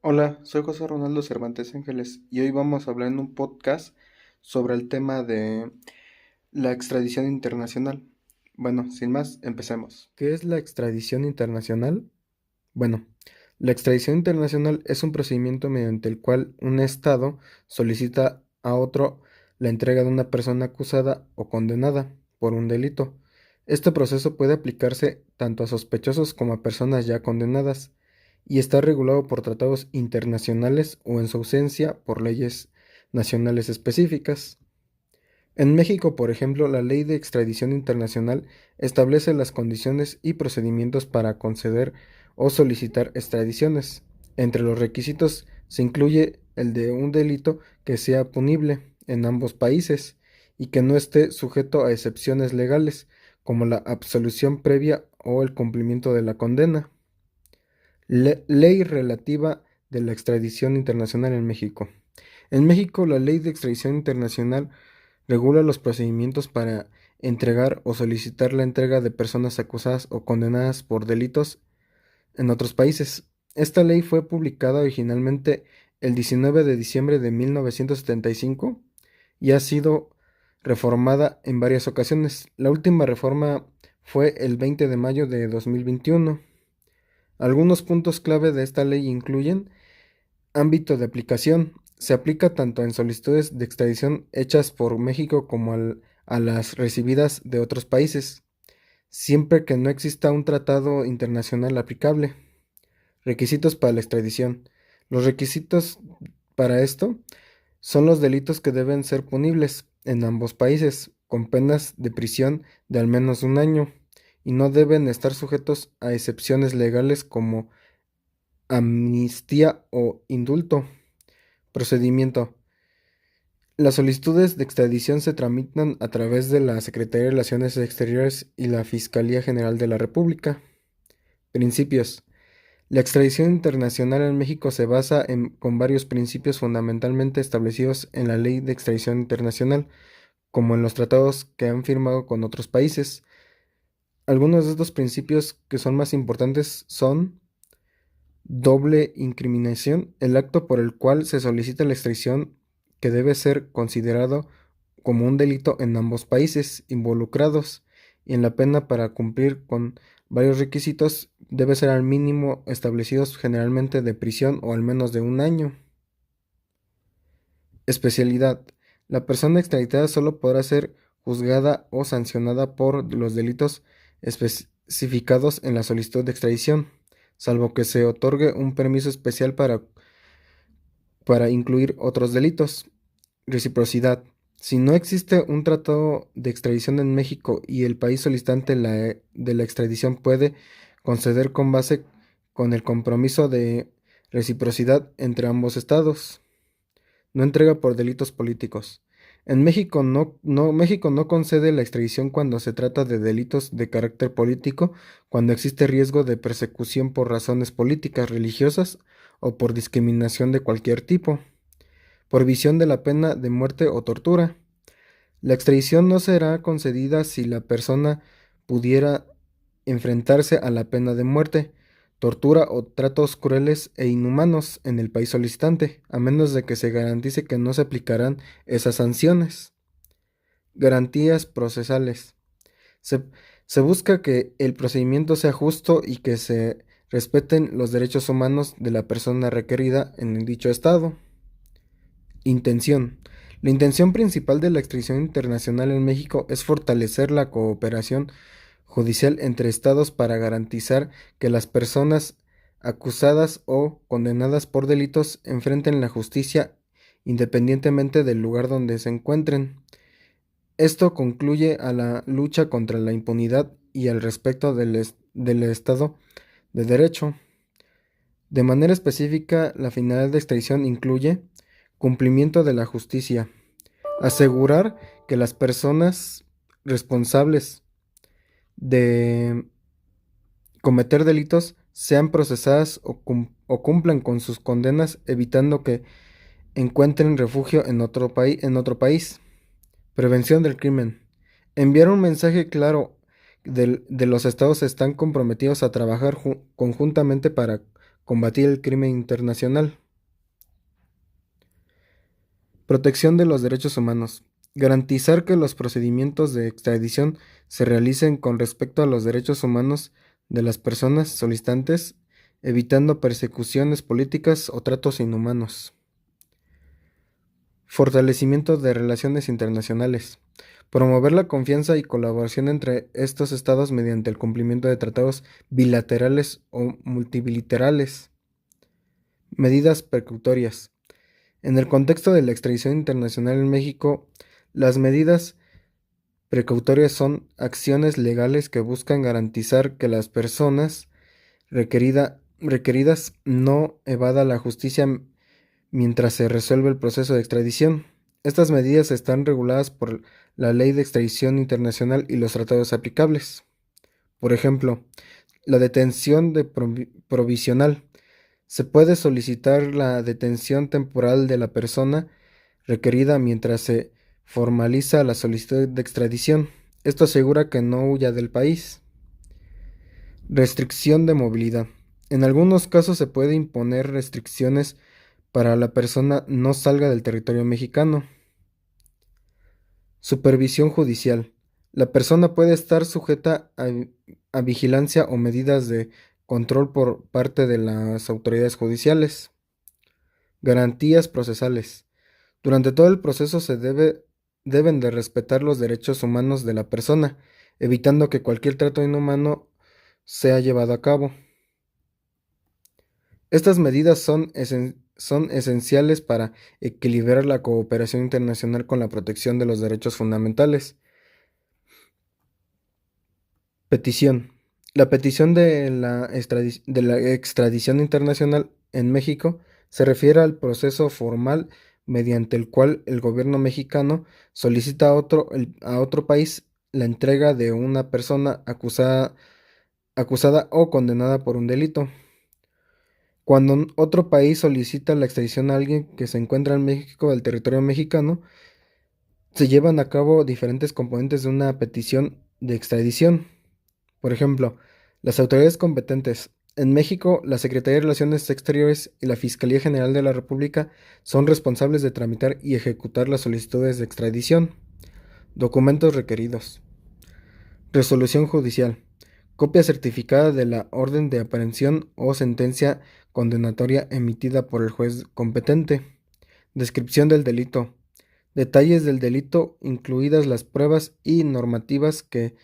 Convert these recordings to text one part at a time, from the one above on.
Hola, soy José Ronaldo Cervantes Ángeles y hoy vamos a hablar en un podcast sobre el tema de la extradición internacional. Bueno, sin más, empecemos. ¿Qué es la extradición internacional? Bueno, la extradición internacional es un procedimiento mediante el cual un Estado solicita a otro la entrega de una persona acusada o condenada por un delito. Este proceso puede aplicarse tanto a sospechosos como a personas ya condenadas y está regulado por tratados internacionales o en su ausencia por leyes nacionales específicas. En México, por ejemplo, la Ley de Extradición Internacional establece las condiciones y procedimientos para conceder o solicitar extradiciones. Entre los requisitos se incluye el de un delito que sea punible en ambos países y que no esté sujeto a excepciones legales, como la absolución previa o el cumplimiento de la condena. Ley relativa de la extradición internacional en México. En México, la Ley de Extradición Internacional regula los procedimientos para entregar o solicitar la entrega de personas acusadas o condenadas por delitos en otros países. Esta ley fue publicada originalmente el 19 de diciembre de 1975 y ha sido reformada en varias ocasiones. La última reforma fue el 20 de mayo de 2021. Algunos puntos clave de esta ley incluyen ámbito de aplicación. Se aplica tanto en solicitudes de extradición hechas por México como a las recibidas de otros países, siempre que no exista un tratado internacional aplicable. Requisitos para la extradición. Los requisitos para esto son los delitos que deben ser punibles en ambos países, con penas de prisión de al menos un año, y no deben estar sujetos a excepciones legales como amnistía o indulto. Procedimiento. Las solicitudes de extradición se tramitan a través de la Secretaría de Relaciones Exteriores y la Fiscalía General de la República. Principios. La extradición internacional en México se basa con varios principios fundamentalmente establecidos en la Ley de Extradición Internacional, como en los tratados que han firmado con otros países. Algunos de estos principios que son más importantes son doble incriminación, el acto por el cual se solicita la extradición que debe ser considerado como un delito en ambos países involucrados y en la pena para cumplir con varios requisitos debe ser al mínimo establecidos generalmente de prisión o al menos de un año. Especialidad. La persona extraditada solo podrá ser juzgada o sancionada por los delitos especificados en la solicitud de extradición, salvo que se otorgue un permiso especial para incluir otros delitos. Reciprocidad. Si no existe un tratado de extradición en México y el país solicitante de la extradición puede conceder con base con el compromiso de reciprocidad entre ambos estados. No entrega por delitos políticos. En México México no concede la extradición cuando se trata de delitos de carácter político, cuando existe riesgo de persecución por razones políticas, religiosas o por discriminación de cualquier tipo, por visión de la pena de muerte o tortura. La extradición no será concedida si la persona pudiera enfrentarse a la pena de muerte, tortura o tratos crueles e inhumanos en el país solicitante, a menos de que se garantice que no se aplicarán esas sanciones. Garantías procesales. Se, se busca que el procedimiento sea justo y que se respeten los derechos humanos de la persona requerida en dicho estado. Intención. La intención principal de la extradición internacional en México es fortalecer la cooperación judicial entre estados para garantizar que las personas acusadas o condenadas por delitos enfrenten la justicia independientemente del lugar donde se encuentren. Esto concluye a la lucha contra la impunidad y al respeto del Estado de Derecho. De manera específica, la finalidad de extradición incluye cumplimiento de la justicia, asegurar que las personas responsables de cometer delitos sean procesadas o cumplan con sus condenas, evitando que encuentren refugio en otro país. Prevención del crimen. Enviar un mensaje claro de los estados están comprometidos a trabajar conjuntamente para combatir el crimen internacional. Protección de los derechos humanos. Garantizar que los procedimientos de extradición se realicen con respecto a los derechos humanos de las personas solicitantes, evitando persecuciones políticas o tratos inhumanos. Fortalecimiento de relaciones internacionales. Promover la confianza y colaboración entre estos estados mediante el cumplimiento de tratados bilaterales o multilaterales. Medidas precautorias. En el contexto de la extradición internacional en México, las medidas precautorias son acciones legales que buscan garantizar que las personas requeridas no evada la justicia mientras se resuelve el proceso de extradición. Estas medidas están reguladas por la Ley de Extradición Internacional y los tratados aplicables. Por ejemplo, la detención provisional. Se puede solicitar la detención temporal de la persona requerida mientras se formaliza la solicitud de extradición. Esto asegura que no huya del país. Restricción de movilidad. En algunos casos se puede imponer restricciones para la persona no salga del territorio mexicano. Supervisión judicial. La persona puede estar sujeta a vigilancia o medidas de control por parte de las autoridades judiciales. Garantías procesales. Durante todo el proceso deben de respetar los derechos humanos de la persona, evitando que cualquier trato inhumano sea llevado a cabo. Estas medidas son esenciales para equilibrar la cooperación internacional con la protección de los derechos fundamentales. Petición. La petición de la extradición internacional en México se refiere al proceso formal mediante el cual el gobierno mexicano solicita a otro país la entrega de una persona acusada o condenada por un delito. Cuando otro país solicita la extradición a alguien que se encuentra en México del territorio mexicano, se llevan a cabo diferentes componentes de una petición de extradición. Por ejemplo, las autoridades competentes. En México, la Secretaría de Relaciones Exteriores y la Fiscalía General de la República son responsables de tramitar y ejecutar las solicitudes de extradición. Documentos requeridos. Resolución judicial. Copia certificada de la orden de aprehensión o sentencia condenatoria emitida por el juez competente. Descripción del delito. Detalles del delito, incluidas las pruebas y normativas que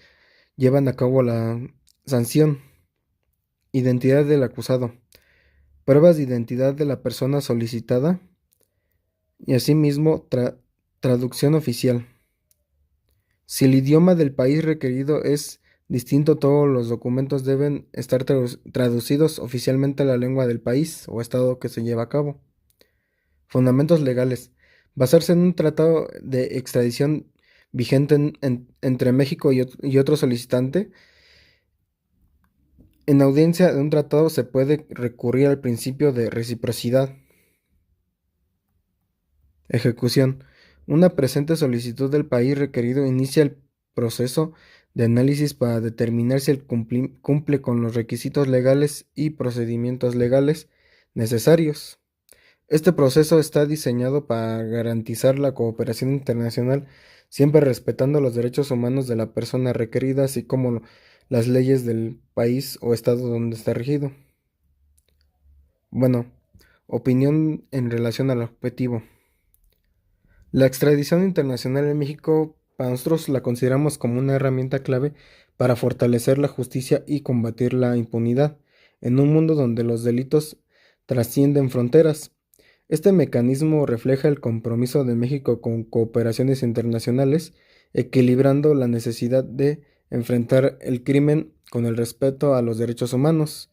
llevan a cabo la sanción. Identidad del acusado. Pruebas de identidad de la persona solicitada y asimismo traducción oficial. Si el idioma del país requerido es distinto, todos los documentos deben estar traducidos oficialmente a la lengua del país o estado que se lleva a cabo. Fundamentos legales. Basarse en un tratado de extradición vigente entre México y otro solicitante. En audiencia de un tratado se puede recurrir al principio de reciprocidad. Ejecución. Una presente solicitud del país requerido inicia el proceso de análisis para determinar si cumple con los requisitos legales y procedimientos legales necesarios. Este proceso está diseñado para garantizar la cooperación internacional, siempre respetando los derechos humanos de la persona requerida, así como las leyes del país o estado donde está regido. Bueno, opinión en relación al objetivo. La extradición internacional en México, para nosotros la consideramos como una herramienta clave para fortalecer la justicia y combatir la impunidad en un mundo donde los delitos trascienden fronteras. Este mecanismo refleja el compromiso de México con cooperaciones internacionales, equilibrando la necesidad de enfrentar el crimen con el respeto a los derechos humanos.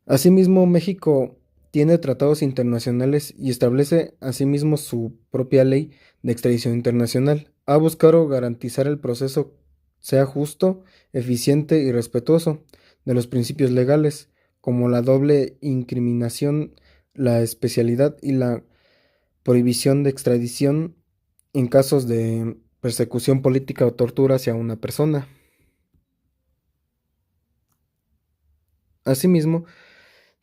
Asimismo, México tiene tratados internacionales y establece asimismo su propia ley de extradición internacional. Ha buscado garantizar el proceso sea justo, eficiente y respetuoso de los principios legales, como la doble incriminación, la especialidad y la prohibición de extradición en casos de persecución política o tortura hacia una persona. Asimismo,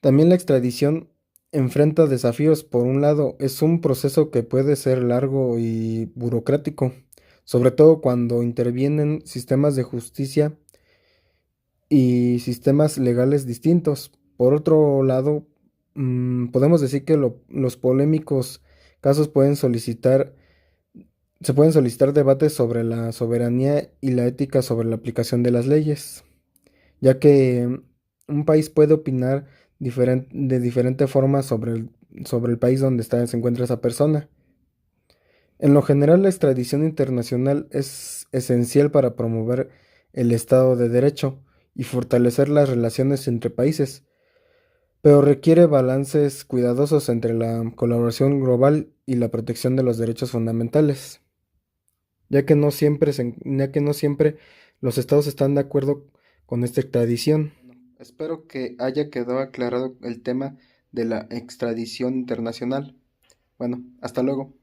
También la extradición enfrenta desafíos. Por un lado, es un proceso que puede ser largo y burocrático, sobre todo cuando intervienen sistemas de justicia y sistemas legales distintos. Por otro lado, podemos decir que los polémicos casos se pueden solicitar debates sobre la soberanía y la ética sobre la aplicación de las leyes, ya que un país puede opinar de diferente forma sobre el país donde se encuentra esa persona. En lo general, la extradición internacional es esencial para promover el Estado de Derecho y fortalecer las relaciones entre países, pero requiere balances cuidadosos entre la colaboración global y la protección de los derechos fundamentales, ya que no siempre los estados están de acuerdo con esta extradición. Espero que haya quedado aclarado el tema de la extradición internacional. Bueno, hasta luego.